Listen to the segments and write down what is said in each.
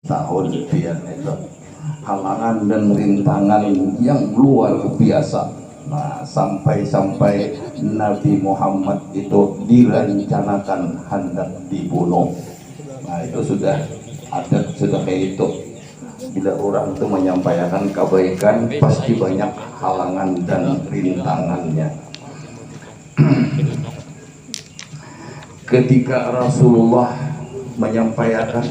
tahun ya, itu halangan dan rintangan yang luar biasa. Nah, sampai Nabi Muhammad itu direncanakan hendak dibunuh. Nah, itu sudah ada, sudah kayak itu. Bila orang itu menyampaikan kebaikan, pasti banyak halangan dan rintangannya. Ketika Rasulullah menyampaikan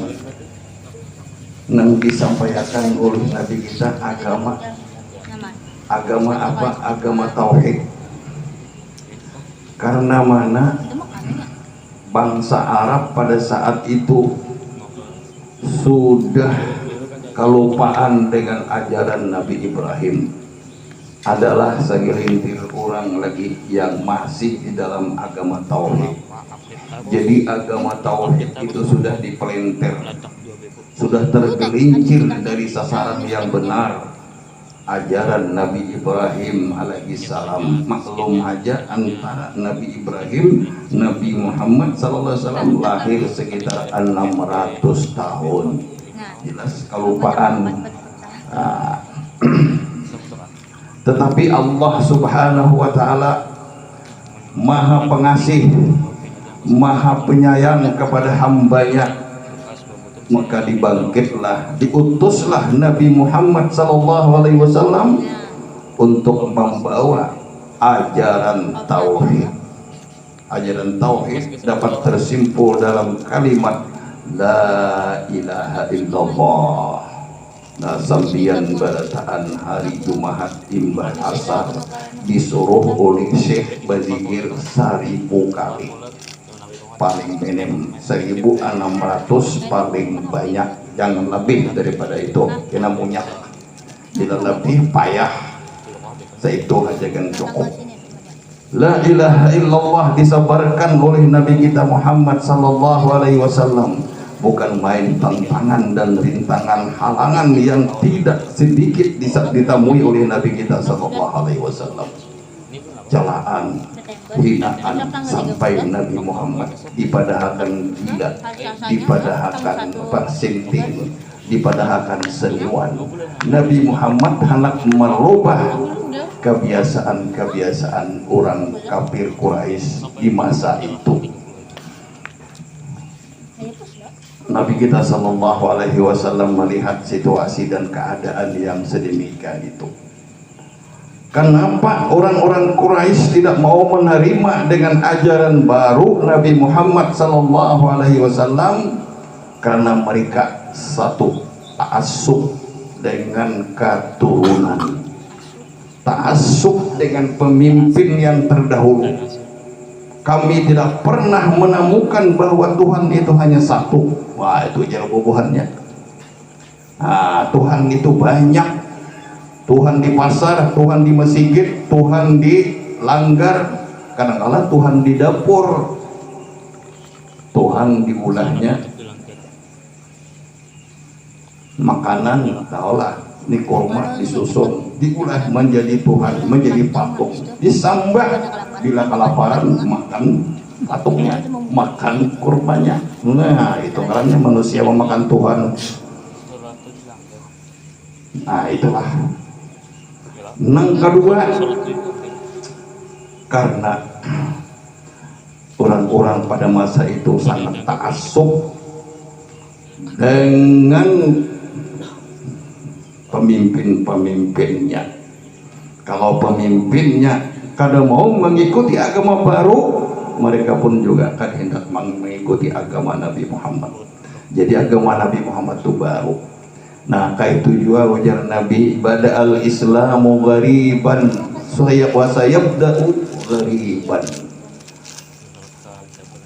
yang disampaikan oleh Nabi kita agama apa? Agama tauhid. Karena mana bangsa Arab pada saat itu sudah kelupaan dengan ajaran Nabi Ibrahim. Adalah segelintir orang lagi yang masih di dalam agama tauhid. Jadi agama tauhid itu sudah dipelenter, sudah tergelincir dari sasaran yang benar, ajaran Nabi Ibrahim alaihissalam. Maklum aja antara Nabi Ibrahim, Nabi Muhammad SAW lahir sekitar 600 tahun. Jelas kelupaan. Tetapi Allah Subhanahu wa Ta'ala Maha Pengasih, Maha Penyayang kepada hambanya. Maka dibangkitlah, diutuslah Nabi Muhammad SAW untuk membawa ajaran tauhid. Ajaran tauhid dapat tersimpul dalam kalimat La ilaha illallah. Nah, sambian barataan hari Jumat imbah asar disuruh oleh Syekh Badigir 1000 kali. Paling minim 1600, paling banyak jangan lebih daripada itu. Kena punya bila lebih payah, itu aja kan cukup. La ilaha illallah disabarkan oleh Nabi kita Muhammad sallallahu alaihi wasallam. Bukan main tantangan dan rintangan, halangan yang tidak sedikit ditemui oleh Nabi kita sallallahu alaihi wasallam. Celaan, hinaan, sampai Nabi Muhammad dipadahkan gila, dipadahkan persinting, dipadahkan senyuan. Nabi Muhammad hendak merubah kebiasaan-kebiasaan orang kafir Quraisy di masa itu. Nabi kita sallallahu alaihi wasallam melihat situasi dan keadaan yang sedemikian itu. Kenapa orang-orang Quraisy tidak mau menerima dengan ajaran baru Nabi Muhammad sallallahu alaihi wasallam? Karena mereka satu, ta'assub dengan keturunan, ta'assub dengan pemimpin yang terdahulu. Kami tidak pernah menemukan bahwa Tuhan itu hanya satu. Wah, itu jauh bubuhannya. Nah, Tuhan itu banyak. Tuhan di pasar, Tuhan di masjid, Tuhan di langgar, kadang-kadang Tuhan di dapur, Tuhan di ulahnya makanan, tahulah ini kurma disusun, diulah menjadi Tuhan, menjadi patung, disembah. Bila kelaparan makan patungnya, makan kurmanya. Nah, itu karena manusia memakan Tuhan. Nah, itulah. Yang kedua, karena orang-orang pada masa itu sangat ta'assub dengan pemimpin-pemimpinnya. Kalau pemimpinnya kada mau mengikuti agama baru, mereka pun juga akan hendak mengikuti agama Nabi Muhammad. Jadi agama Nabi Muhammad itu baru. Nah, kayak itu juga wajar Nabi bada'al islamu ghariban wa sayabda'u ghariban.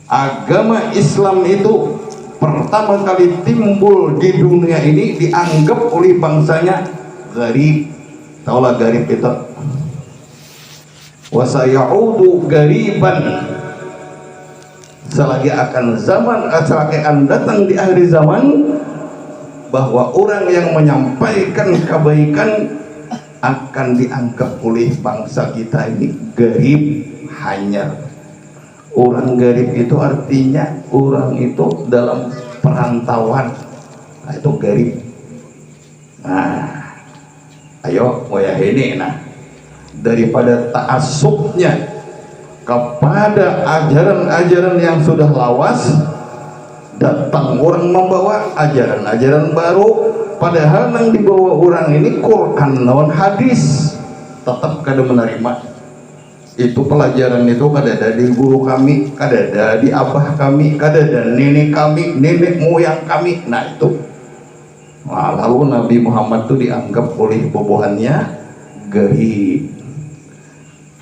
Agama Islam itu pertama kali timbul di dunia ini dianggap oleh bangsanya gharib. Taulah gharib itu. Wa sayaudu ghariban. Selagi akan zaman, selagi akan datang di akhir zaman, bahwa orang yang menyampaikan kebaikan akan dianggap oleh bangsa kita ini gharib, hanyar. Orang gharib itu artinya orang itu dalam perantauan. Nah, Nah, itu garib. Nah, ayo moya ini nah daripada ta'assubnya kepada ajaran-ajaran yang sudah lawas, datang orang membawa ajaran-ajaran baru, padahal yang dibawa orang ini Quran lawan hadis, tetap kada menerima. Itu pelajaran itu kada ada di guru kami, kada ada di abah kami, kada ada nenek kami, nenek moyang kami. Nah itu. Nah, lalu Nabi Muhammad itu dianggap oleh bobohannya garib.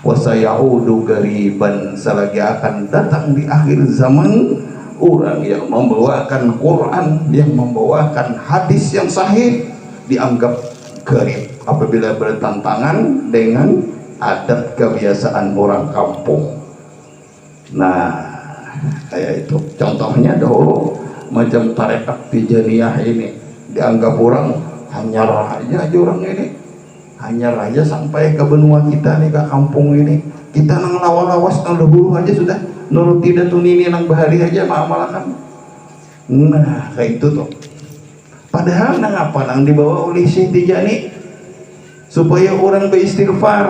Wasayaudu gariban, selagi akan datang di akhir zaman orang yang membawakan Quran, yang membawakan hadis yang sahih dianggap garib apabila bertentangan dengan adat kebiasaan orang kampung. Nah, kayak itu contohnya dahulu macam tarekat Tijaniyah ini dianggap orang hanya raja aja, orang ini hanya raja sampai ke benua kita nih, ke kampung ini kita nang lawas-lawas nang dahulu aja sudah nurut tidak tuh ini nang bahari aja maaf-maafkan. Nah kayak itu tuh, padahal nang apa nang dibawa oleh Syekh Tijani supaya orang beristighfar,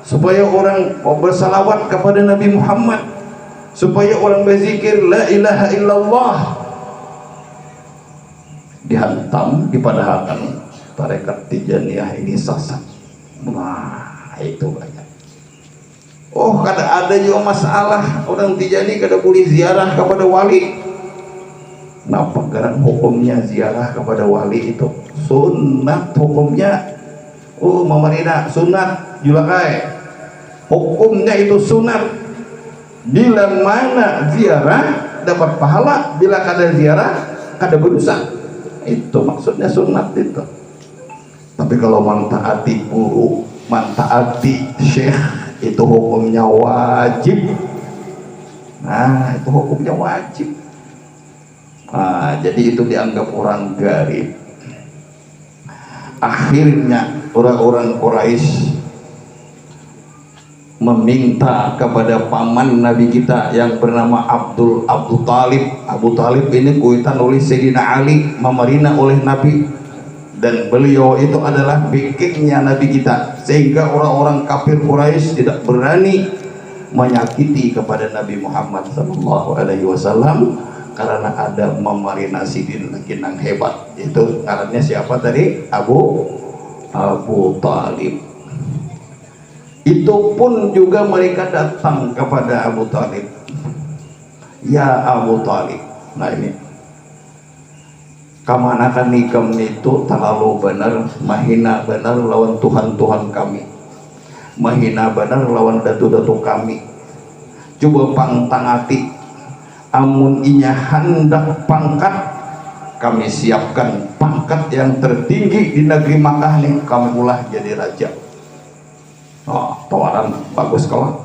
supaya orang bersalawat kepada Nabi Muhammad, supaya orang berzikir la ilaha illallah. Dihantam, dipadahalkan tarekat Tijaniyah ini sesat. Nah itu banyak. Oh kada ada juga masalah orang Tijani kada boleh ziarah kepada wali. Napa karena hukumnya ziarah kepada wali itu sunat hukumnya. Oh mamarina sunat julakai, hukumnya itu sunat. Bila mana ziarah dapat pahala, bila kada ziarah kada berdosa. Itu maksudnya sunat itu. Tapi kalau mantaati guru, mantaati syekh, itu hukumnya wajib. Nah itu hukumnya wajib. Nah, jadi itu dianggap orang garib. Akhirnya orang-orang Quraisy meminta kepada paman Nabi kita yang bernama Abu Talib. Abu Talib ini kuitan oleh Sayyidina Ali, memerintah oleh Nabi, dan beliau itu adalah bikingnya Nabi kita, sehingga orang-orang kafir Quraisy tidak berani menyakiti kepada Nabi Muhammad SAW karena ada memerintah sidin lagi yang hebat. Itu karena siapa tadi? Abu Talib. Itu pun juga mereka datang kepada Abu Talib. Ya Abu Talib, nah ini kamanakan nikam itu terlalu benar, mahina benar lawan Tuhan-Tuhan kami, mahina benar lawan datu-datu kami. Coba pangtangati, amun inya hendak pangkat, kami siapkan pangkat yang tertinggi di negeri Makkah nih, kami ulah jadi raja. Oh, tawaran bagus kawan.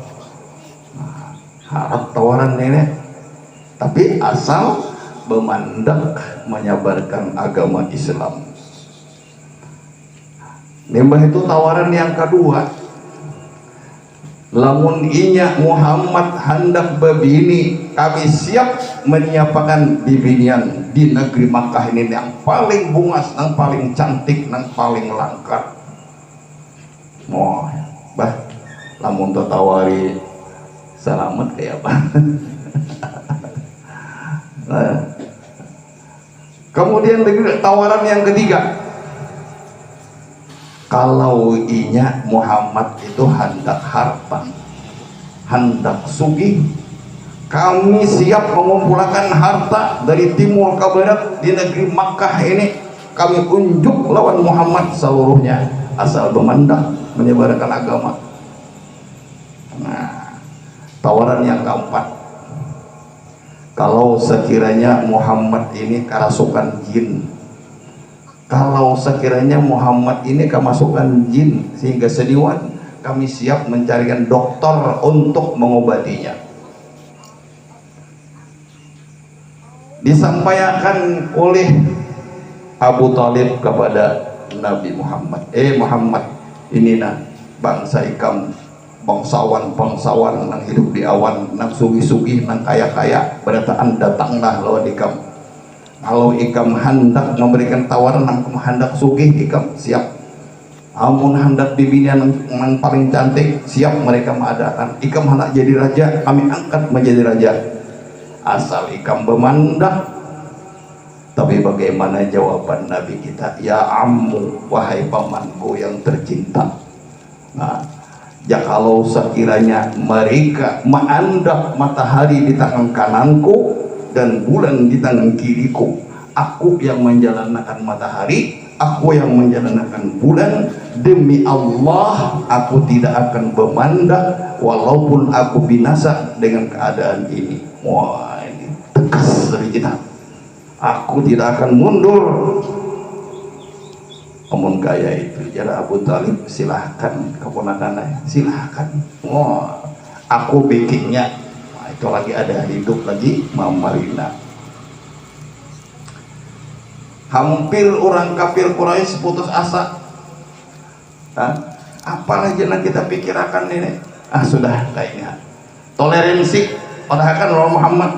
Harap tawaran ini, tapi asal bemandak menyebarkan agama Islam. Nembah itu tawaran yang kedua. Lamun inya Muhammad hendak bebini, kami siap menyiapkan bibinian di negeri Makkah ini yang paling bungas, yang paling cantik, yang paling langka. Oh, bah, lamun tawari selamat kayak apa? Nah, kemudian tawaran yang ketiga, kalau inya Muhammad itu hendak harta, hendak sugih, kami siap mengumpulkan harta dari timur ke barat di negeri Makkah ini, kami unjuk lawan Muhammad seluruhnya, asal memandang menyebarkan agama. Nah, tawaran yang keempat, kalau sekiranya Muhammad ini kerasukan jin, kalau sekiranya Muhammad ini kemasukan jin sehingga sediwan, kami siap mencarikan dokter untuk mengobatinya. Disampaikan oleh Abu Talib kepada Nabi Muhammad, Muhammad, ini nah bangsa ikam, bangsawan yang hidup di awan, nang sugi-sugi, nang kaya-kaya, berataan datanglah lawan ikam. Kalau ikam hendak memberikan tawaran, ikam hendak sugih, ikam siap. Amun hendak bibinian yang paling cantik, siap mereka mengadakan. Ikam hendak jadi raja, kami angkat menjadi raja. Asal ikam bermandak. Tapi bagaimana jawaban Nabi kita? Ya ammu, wahai pamanku yang tercinta. Nah, ya kalau sekiranya mereka menandap matahari di tangan kananku dan bulan di tangan kiriku, aku yang menjalankan matahari, aku yang menjalankan bulan, demi Allah aku tidak akan bermandak walaupun aku binasa dengan keadaan ini. Wah, ini tegas dari kita. Aku tidak akan mundur. Amun gaya itu jadi Abu Talib, silahkan keponakannya, silahkan. Wah, aku bikinnya. Nah, itu lagi ada hidup lagi Mama Marina. Hampir orang kafir Quraisy putus asa. Apalagi yang kita pikirkan ini? Sudah kayaknya toleransi padahal Rasul Muhammad.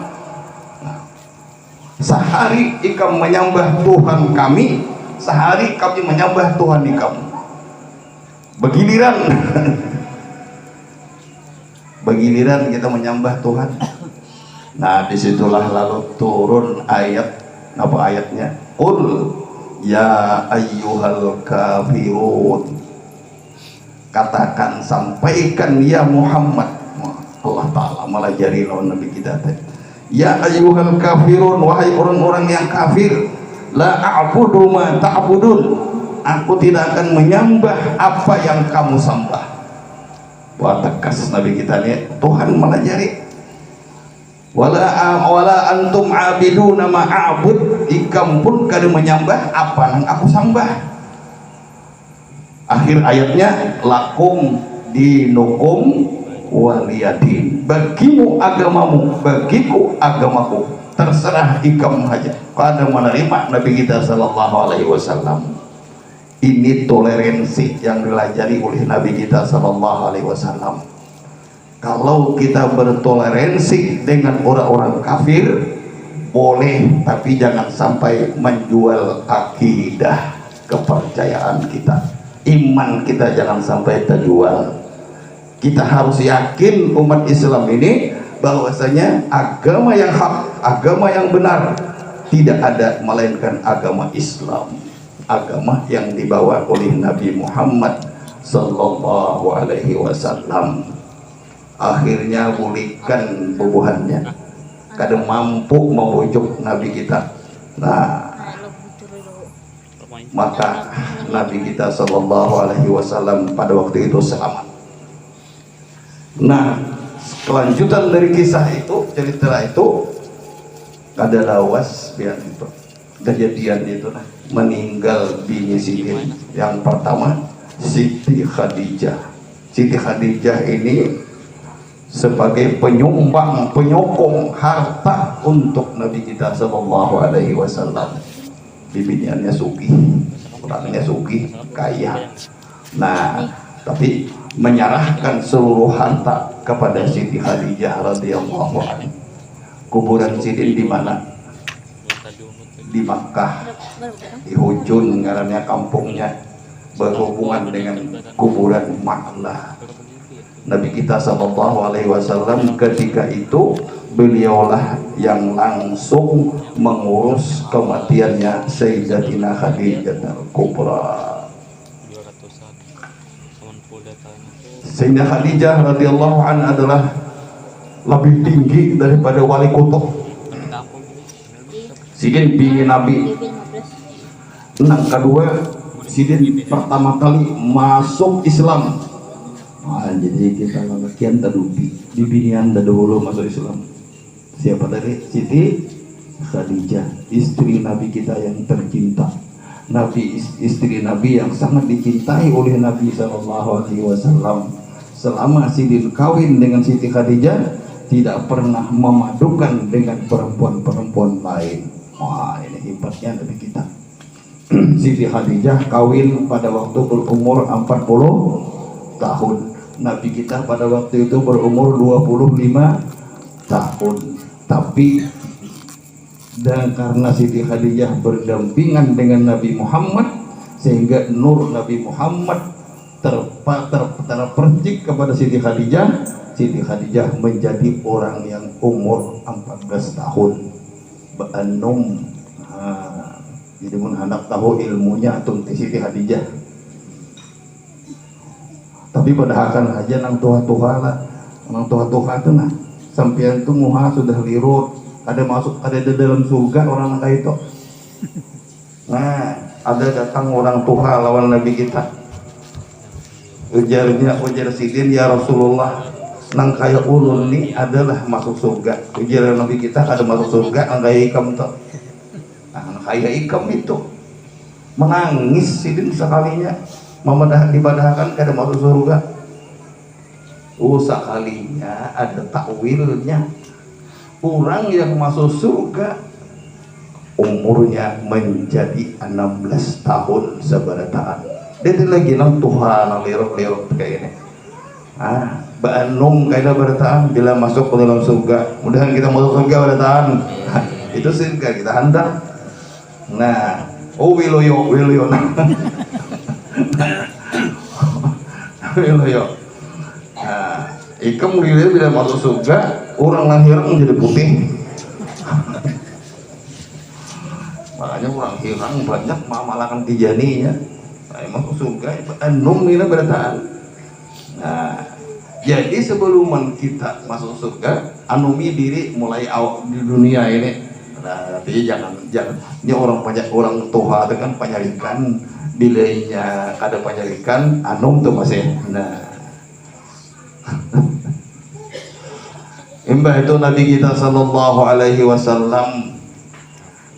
Sehari ikam menyembah Tuhan kami, sehari kami menyembah Tuhan ikam. Begiliran kita menyembah Tuhan. Nah, disitulah lalu turun ayat, apa ayatnya? Qul ya ayyuhal kafirun. Katakan, sampaikan ya Muhammad. Allah Ta'ala malah jari lawan Nabi kita tadi. Ya ayyuhal kafirun, wahai orang-orang yang kafir, la a'budu ma ta'budun. Aku tidak akan menyembah apa yang kamu sembah. Wah, tegas Nabi kita nih. Tuhan malah jari. Wala antum abiduna ma a'bud. Ikam pun kada menyembah apa yang aku sembah. Akhir ayatnya, lakum dinukum waliyadin. Bagimu agamamu, bagiku agamaku. Terserah ikam aja. Kada menerima Nabi kita sallallahu alaihi wasallam. Ini toleransi yang dilajari oleh Nabi kita sallallahu alaihi wasallam. Kalau kita bertoleransi dengan orang-orang kafir boleh, tapi jangan sampai menjual akidah kepercayaan kita. Iman kita jangan sampai terjual. Kita harus yakin umat Islam ini bahwasanya agama yang hak, agama yang benar tidak ada melainkan agama Islam, agama yang dibawa oleh Nabi Muhammad sallallahu alaihi wasallam. Akhirnya pulihkan bubuhannya, kadang mampu membujuk Nabi kita. Nah, maka Nabi kita sallallahu alaihi wasallam pada waktu itu selamat. Nah, kelanjutan dari kisah itu, cerita itu ada lawas biar itu kejadian itu meninggal bini Sidin. Yang pertama Siti Khadijah. Siti Khadijah ini sebagai penyumbang, penyokong harta untuk Nabi kita sallallahu alaihi wasallam. Bibiniannya sugih, orangnya sugih, kaya. Nah, tapi menyerahkan seluruh harta kepada Siti Khadijah radhiyallahu anha. Kuburan Sidin di mana? Di Makkah, di Hujun ngarannya kampungnya, berhubungan dengan kuburan Maklah. Nabi kita sallallahu alaihi wasallam ketika itu beliaulah yang langsung mengurus kematiannya Sayyidatina Khadijah al-Kubra. Sayyidah Khadijah radhiyallahu anha adalah lebih tinggi daripada wali kutub. Sidin bini Nabi. Nah, kedua, Sidin pertama kali masuk Islam. Jadi kita lakian tadubi, bibinian dahulu masuk Islam. Siapa tadi? Siti Khadijah, istri Nabi kita yang tercinta. Nabi, istri Nabi yang sangat dicintai oleh Nabi sallallahu alaihi wasallam. Selama Sidin kawin dengan Siti Khadijah, tidak pernah memadukan dengan perempuan-perempuan lain. Wah, ini hebatnya Nabi kita. Siti Khadijah kawin pada waktu berumur 40 tahun. Nabi kita pada waktu itu berumur 25 tahun. Tapi Dan karena Siti Khadijah berdampingan dengan Nabi Muhammad, sehingga nur Nabi Muhammad terpercik kepada Siti Khadijah. Siti Khadijah menjadi orang yang umur 14 tahun beanum. Jadi mun hendak tahu ilmunya atau Siti Khadijah. Tapi padahal aja nang tuha-tuha lah, nang tuha-tuha itu nah sampean tuh muha sudah lirut, ada masuk ada di dalam surga orang kayak itu. Nah, ada datang orang tuha lawan Nabi kita. Ujar sidin, ya Rasulullah, nang kaya ulun ini adalah masuk surga. Ujar Nabi kita ada masuk surga, nang kaya ikam tuh. Nah, kaya ikam itu menangis sidin sekalinya, dibadahkan kada masuk surga. Sekalinya ada takwilnya. Orang yang masuk surga umurnya menjadi 16 tahun seberataan. Dia lagi nang Tuhan nang lirok-lirok kayak ini. Banum kayak berataan bila masuk ke dalam surga. Mudahan kita masuk surga berataan. Itu surga kita hendak. Nah, wiloyo nah. Wiloyo. Ikam bila masuk surga, orang lahir menjadi putih. Makanya orang hirang banyak malakan tijaninya. Masuk surga, anum ini berataan. Nah, jadi sebelum kita masuk surga, anumi diri mulai awal di dunia ini. Nah, tapi jangan ini orang tuha itu kan penyalikan, bilainya ada penyalikan, anum tuh masih. Nah, imbah itu Nabi kita sallallahu alaihi wasallam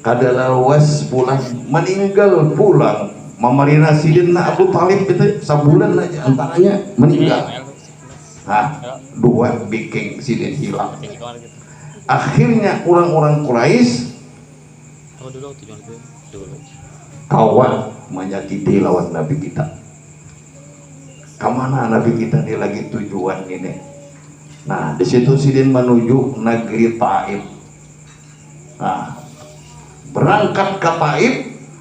kadalawas pulang, meninggal pulang. Mamarina Sidina Abu Talib itu sebulan aja antaranya meninggal. Dua biking Sidin hilang. Akhirnya orang-orang Quraisy kawan menyakiti lawan Nabi kita. Kemana Nabi kita ini lagi tujuan ini? Nah, di situ Sidin menuju negeri Taif. Nah, berangkat ke Taif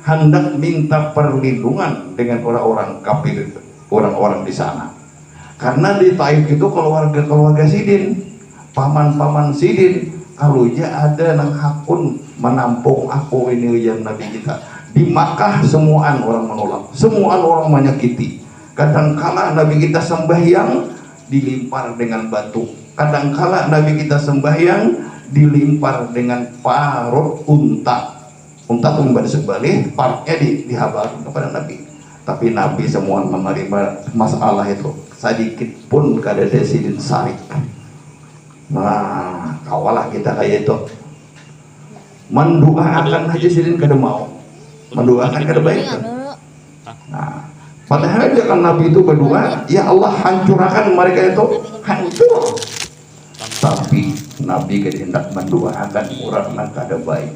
hendak minta perlindungan dengan orang-orang kafir, orang-orang di sana. Karena di Taif itu keluarga Sidin, paman-paman Sidin, kalau ya ada nang hakun menampung aku ini ujian Nabi kita. Di Makkah semuaan orang menolak, semuaan orang menyakiti. Kadangkala Nabi kita sembahyang dilimpar dengan batu. Kadangkala Nabi kita sembahyang dilimpar dengan parut unta. Unta itu pada sebalik, parutnya dihabar kepada Nabi. Tapi Nabi semua menerima masalah itu. Sedikit pun kada ada Sidin sarik. Nah, kawalah kita kayak itu. Mendoakan aja Sidin kada mau. Mendoakan kada baik. Nah, padahal dia kan Nabi itu berdoa, ya Allah hancurkan mereka itu, hancur. Tapi Nabi hendak mendoakan orang yang kada baik.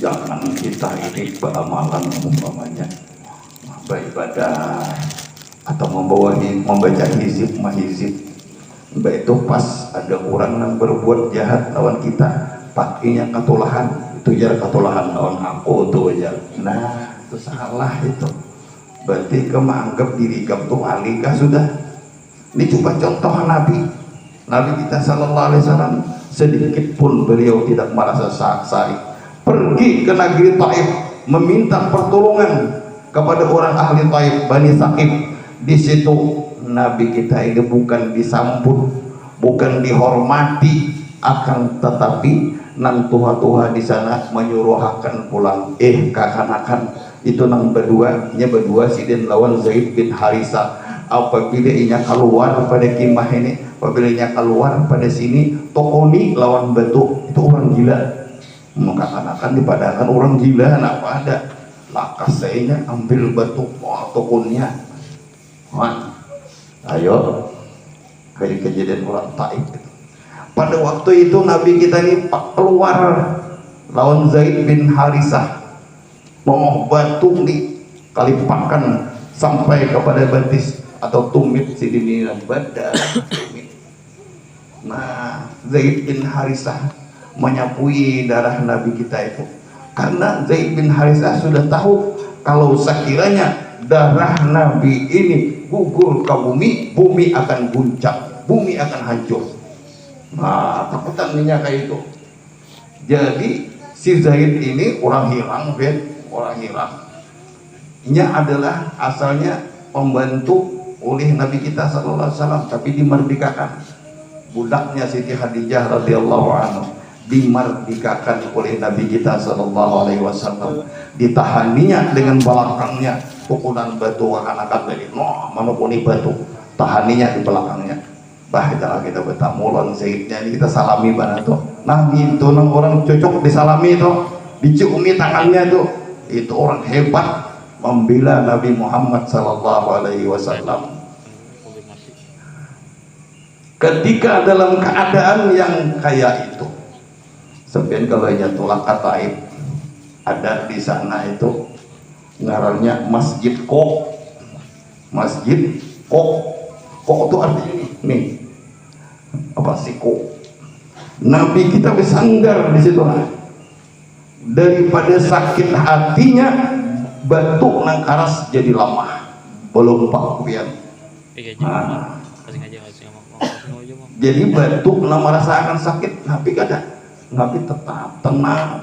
Jangan kita ini beramalan umpamanya beribadah atau membaca hizib mahizib, baik itu pas ada orang yang berbuat jahat lawan kita, pakinya katulahan, itu ya katulahan lawan aku tuh aja. Nah, itu salah itu. Berarti kamu anggap diri kamu tuh alikah sudah. Ini coba contoh Nabi kita sallallahu alaihi wasallam, sedikit pun beliau tidak merasa sakit. Pergi ke negeri Taif meminta pertolongan kepada orang ahli Taif, Bani Saqif. Di situ Nabi kita ini bukan disambut, bukan dihormati, akan tetapi nang tuha-tuha di sana menyuruhkan pulang. Kakanakan itu nang berdua Sidin lawan Zaid bin Harisa. Apabila inya keluar pada kimah ini, apabila inya keluar pada sini, tokoni lawan batu, itu orang gila. Mengatakan dipadahkan orang gila, apa ada lakas saya ambil batu tokonnya. Ayo kayak kejadian orang Taif. Pada waktu itu Nabi kita ini keluar lawan Zaid bin Harisah, mau batu di kalipakan sampai kepada batis atau tumit sidiniran badan. Nah, Zaid bin Harisah menyapui darah Nabi kita itu. Karena Zaid bin Harithah sudah tahu kalau sekiranya darah Nabi ini gugur ke bumi, bumi akan guncang, bumi akan hancur. Nah, takutan minyak kayak itu. Jadi si Zaid ini orang hilang, orang hilang. Ini adalah asalnya pembantu oleh Nabi kita sallallahu alaihi wasallam, tapi dimerdekakan. Budaknya Siti Khadijah radhiyallahu anha dimerdekakan oleh Nabi kita sallallahu alaihi wasallam. Ditahaninya dengan belakangnya pukulan batu akan dari mana pun batu, tahaninya di belakangnya. Bahkan kita bertamulon Zaidnya ini kita salami banget tuh. Nah itu orang cocok disalami tuh, diciumi tangannya tuh. Itu orang hebat membela Nabi Muhammad sallallahu alaihi wasallam. Ketika dalam keadaan yang kayak itu, sebenarnya kalau Jatulah Kataib ada di sana itu ngarannya Masjid Kok. Masjid Kok. Kok itu artinya nih apa sih Kok? Nabi kita bersandar di situ. Daripada sakit hatinya, batuk nang karas jadi lemah, belum pakuyan. Jadi batuk nang merasakan sakit, Nabi tetap tenang.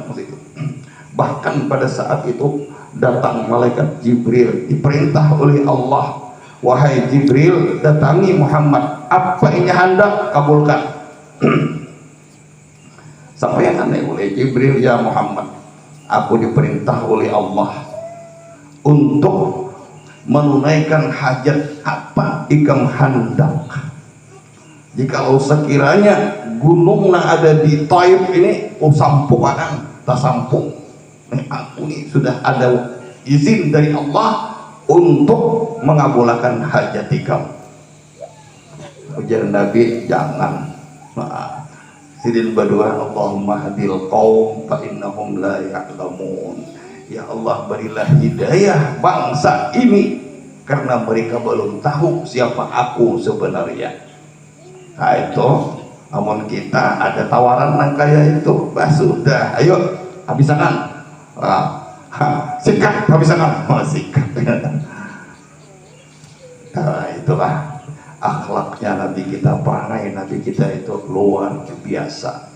Bahkan pada saat itu datang malaikat Jibril, diperintah oleh Allah, wahai Jibril, datangi Muhammad, apa yang hendak kabulkan. Sampaikan oleh Jibril, ya Muhammad, aku diperintah oleh Allah untuk menunaikan hajat apa ikam hendak. Jikalau sekiranya gunung yang ada di Taif ini sampukan, tak sampung, aku ini sudah ada izin dari Allah untuk mengabulkan hajat ikam. Ujar Nabi, jangan. Sidin berdua, Allahumma hadil qaum fa innahum la ya'lamun. Ya Allah, berilah hidayah bangsa ini karena mereka belum tahu siapa aku sebenarnya. Nah itu, namun kita ada tawaran yang kayak itu, bah sudah, ayo habisakan, sikat habisakan, sikat. Nah, itulah akhlaknya Nabi kita, perangai Nabi kita itu luar biasa.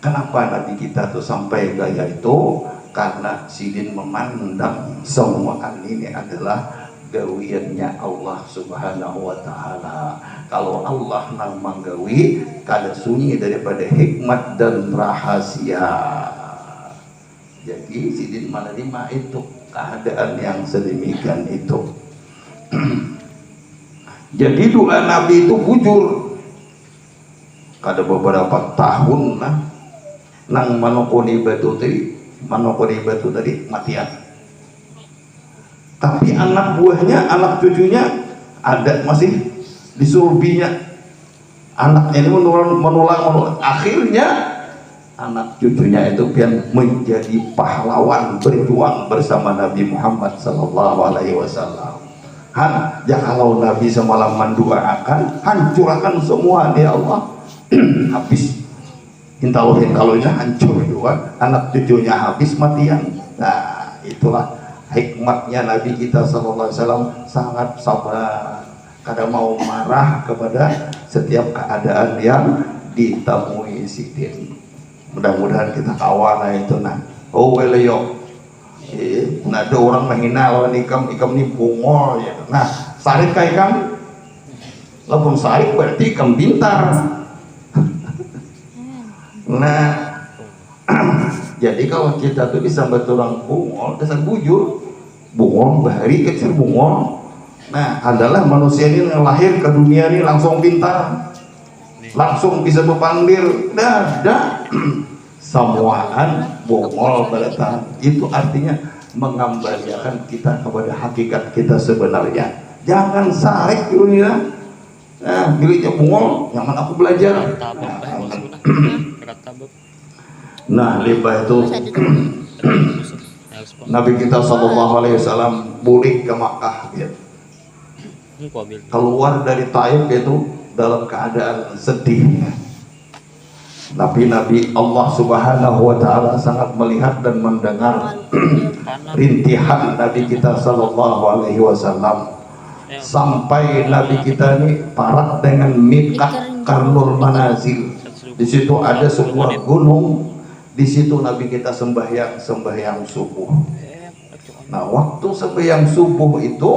Kenapa Nabi kita tuh sampai gaya itu? Karena Sidin memandang semua ini adalah gawiannya Allah Subhanahu wa Ta'ala. Kalau Allah nang manggawi, kada sunyi daripada hikmat dan rahasia. Jadi Sidin menerima itu keadaan yang sedemikian itu. Jadi doa Nabi itu bujur. Kada beberapa tahun nang manokoni batu tadi matian. Tapi anak buahnya, anak cucunya ada masih di sulbinya. Anaknya ini menulang. Akhirnya anak cucunya itu pian menjadi pahlawan berjuang bersama Nabi Muhammad sallallahu alaihi wasallam. Ya kalau Nabi semalam mendoakan, hancurkan semua ya Allah. Habis intalunya hancur juga, anak cucunya habis matian. Nah, itulah hikmatnya Nabi kita sallallahu alaihi wasallam, sangat sabar, kada mau marah kepada setiap keadaan yang ditemui Sidin. Mudah-mudahan kita kawan itu weleyo. Ada orang menghina lawan ikam ni bungol ya. Nah, sarik ka ikam, lapun sarik berarti ikam pintar. Nah, jadi kalau kita tuh bisa berturang bungol, dasar bujur, bungol bahari kecil bungol. Nah, adalah manusia ini yang lahir ke dunia ini langsung pintar, langsung bisa berpandir, dah. Semuaan bungol bertahan. Itu artinya mengembalikan kita kepada hakikat kita sebenarnya. Jangan sarik dulu ya. Nah, miliknya bungol, jangan aku belajar. Nah, limbah itu Nabi kita sallallahu alaihi wasallam balik ke Makkah ya. Keluar dari Taif itu dalam keadaan sedih. Nabi-nabi Allah Subhanahu wa taala sangat melihat dan mendengar rintihan Nabi kita sallallahu alaihi wasallam, sampai Nabi kita ini parah dengan miqat Qarnul Manazil. Di situ ada sebuah gunung, di situ Nabi kita sembahyang subuh. Nah, waktu sembahyang subuh itu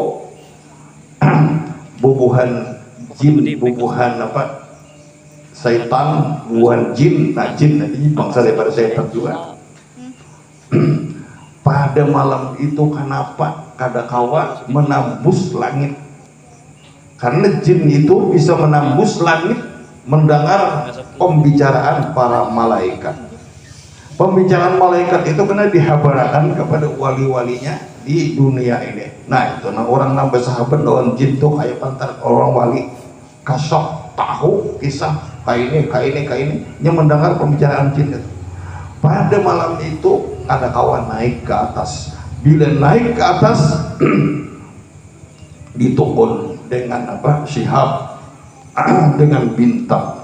bubuhan jin, bubuhan apa? Syaitan, bubuhan jin, nah jin nanti bangsa daripada syaitan juga. Pada malam itu kenapa kadakawa menembus langit? Karena jin itu bisa menembus langit, mendengar pembicaraan para malaikat. Pembicaraan malaikat itu kena dihabarkan kepada wali-walinya di dunia ini. Nah itu, nah orang nambah sahabat lawan jin tuh kayak pantar orang wali kasok tahu kisah kayak ini yang mendengar pembicaraan jin itu. Pada malam itu ada kawan naik ke atas. Bila naik ke atas ditukul dengan apa? Syihab, dengan bintang.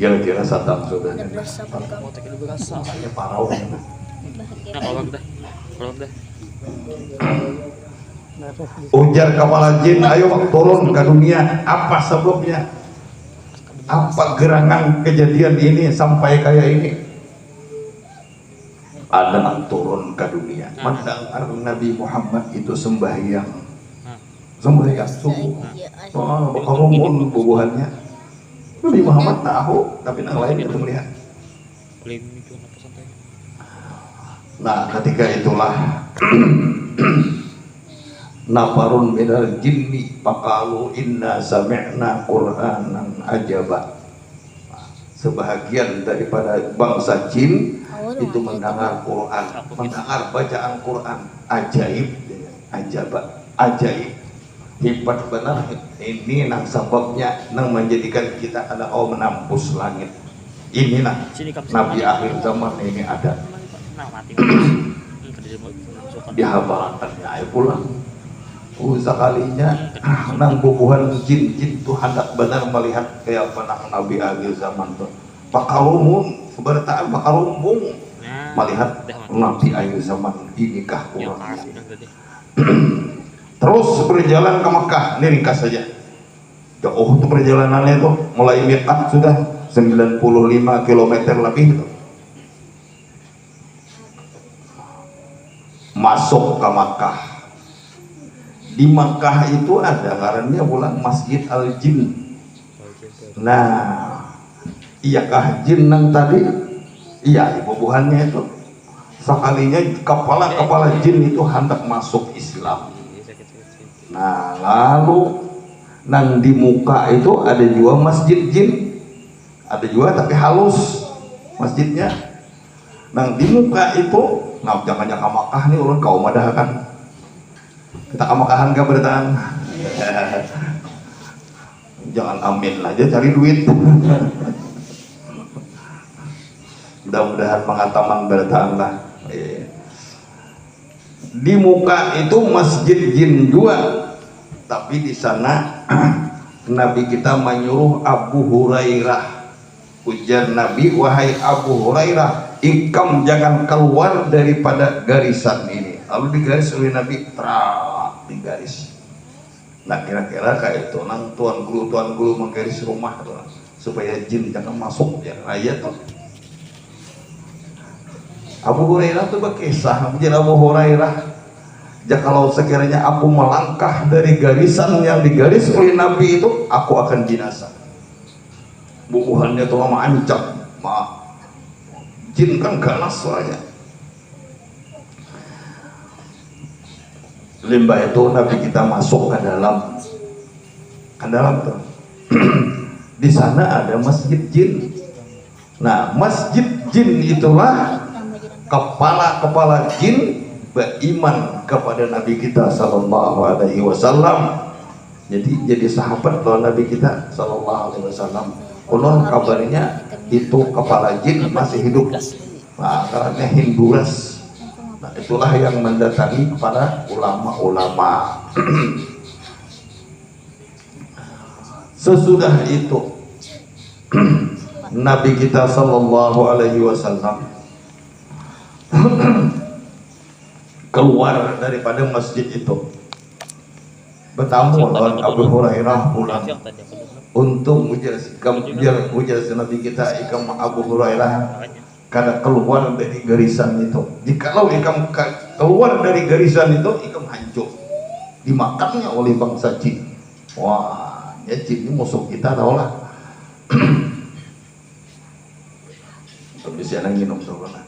Kira-kira satang sudah. Makanya parau. Ujar kepala jin, ayo turun ke dunia. Apa sebabnya? Apa gerangan kejadian ini sampai kayak ini? Ada yang turun ke dunia mendengar Nabi Muhammad itu sembahyang subuh. Kalau bubuhannya Nabi Muhammad tahu, tapi yang lain itu melihat. Nah, ketika itulah nafarun minal jinni faqalu inna sami'na qur'anan ajaba. Sebahagian daripada bangsa jin itu mendengar Quran, mendengar bacaan Quran ajaib, ajaib, hebat benar. Ini nang sebabnya nang menjadikan kita ada menembus langit. Ini nah Nabi akhir zaman ini ada. Dihabarkannya ayo pulang. Sekalinya nang bubuhan jin itu hendak benar melihat kayak penang Nabi akhir zaman tuh. Pakalumun bertaan pakalumbung melihat Nabi akhir zaman inikah Quran. Terus berjalan ke Mekah, ini ringkas saja. Jauh itu perjalanannya tuh, mulai miqat sudah 95 km lebih itu. Masuk ke Mekah. Di Mekah itu ada ngarannya bulan Masjid Al-Jin. Nah, iyakah jin nang tadi? Iya, bubuhannya itu. Sekalinya kepala jin itu hendak masuk Islam. Nah, lalu nang di muka itu ada juga masjid jin, ada juga tapi halus masjidnya. Nang di muka itu, nah jangan ke Makkah nih ulun kau madahakan. Kita ke Makkahan ke bertaan. Jangan amin aja cari duit. Mudah-mudahan pengataman bertaan lah. Di muka itu masjid jin juga, tapi di sana Nabi kita menyuruh Abu Hurairah. Ujar Nabi, wahai Abu Hurairah, ikam jangan keluar daripada garisan ini. Lalu digaris oleh Nabi, digaris. Nah kira-kira kayak itu, nang tuan guru menggaris rumah tuh, supaya jin jangan masuk ya raya tuh. Abu Hurairah itu berkisah, menjadi Abu Hurairah, kalau sekiranya aku melangkah dari garisan yang digaris oleh Nabi itu, aku akan binasa. Bubuhannya tuh lama ancam, jin kan ganas soalnya. Limbah itu Nabi kita masuk ke dalam tuh. Di sana ada masjid jin. Nah, masjid jin itulah kepala jin beriman kepada Nabi kita sallallahu alaihi wasallam. Jadi sahabat loh Nabi kita sallallahu alaihi wasallam. Konon kabarnya itu kepala jin masih hidup. Nah, karena Hinduras. Nah, itulah yang mendatangi kepada ulama-ulama. Sesudah itu Nabi kita sallallahu alaihi wasallam keluar daripada masjid itu, bertamu lawan Abu Hurairah pulang untuk menjelaskan Nabi kita ikam Abu Hurairah karena keluar dari garisan itu. Jikalau ikam keluar dari garisan itu, ikam hancur, dimakannya oleh bangsa jin. Wah, ya jin ini musuh kita tau lah. Tapi si anak minum soalnya.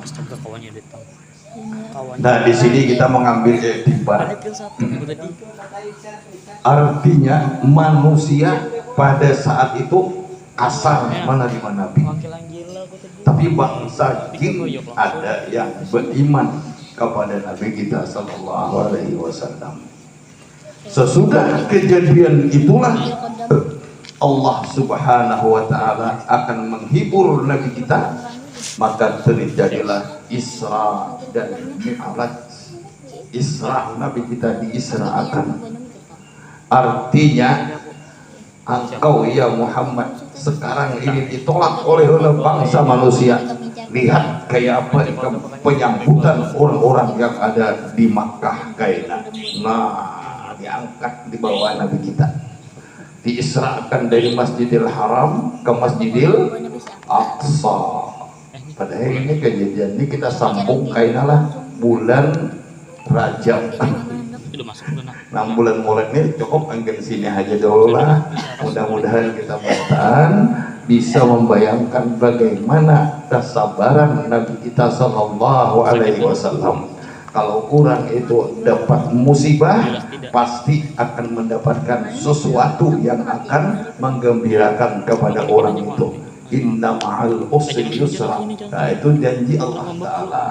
Astaga, kawannya datang. Nah, di sini kita mengambil iktibar. Artinya manusia pada saat itu kasar menerima Nabi. Tapi bangsa jin ada yang beriman kepada Nabi kita sallallahu alaihi wasallam. Sesudah kejadian itulah Allah Subhanahu wa taala akan menghibur Nabi kita, maka terjadilah Isra dan Mi'raj. Isra, Nabi kita diisrakan. Artinya engkau ya Muhammad sekarang ini ditolak oleh bangsa manusia. Lihat kayak apa penyambutan orang-orang yang ada di Makkah kaina. Nah, diangkat di bawah Nabi kita, diisrakan dari Masjidil Haram ke Masjidil Aqsa. Padahal ini kejadian ini kita sambung kainalah bulan Rajab. 6 bulan mulai ini cukup angkat sini aja dulu lah. Mudah-mudahan kita bertahan bisa membayangkan bagaimana kesabaran Nabi kita sallallahu alaihi wasallam. Kalau kurang itu dapat musibah, pasti akan mendapatkan sesuatu yang akan menggembirakan kepada orang itu. Inna ma'al usri yusra. Nah, itu janji Allah Ta'ala.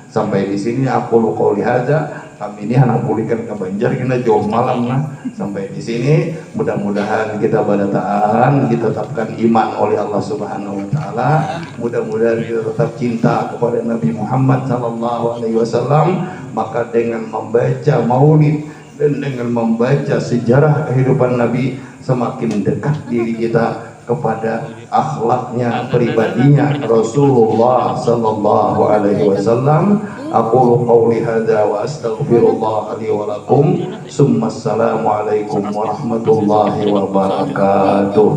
Sampai di sini aku qouli hadza. Kami ini anak pulihkan ke Banjar, kita jauh malam lah. Sampai di sini mudah-mudahan kita badataan, kita tetapkan iman oleh Allah Subhanahu wa taala. Mudah-mudahan kita tetap cinta kepada Nabi Muhammad sallallahu alaihi wasallam. Maka dengan membaca Maulid dan dengan membaca sejarah kehidupan Nabi, semakin dekat diri kita kepada akhlaknya, pribadinya Rasulullah sallallahu alaihi wasallam. Aqulu qouli hadza wa astaghfirullah li wa lakum. Summa assalamu alaikum warahmatullahi wabarakatuh.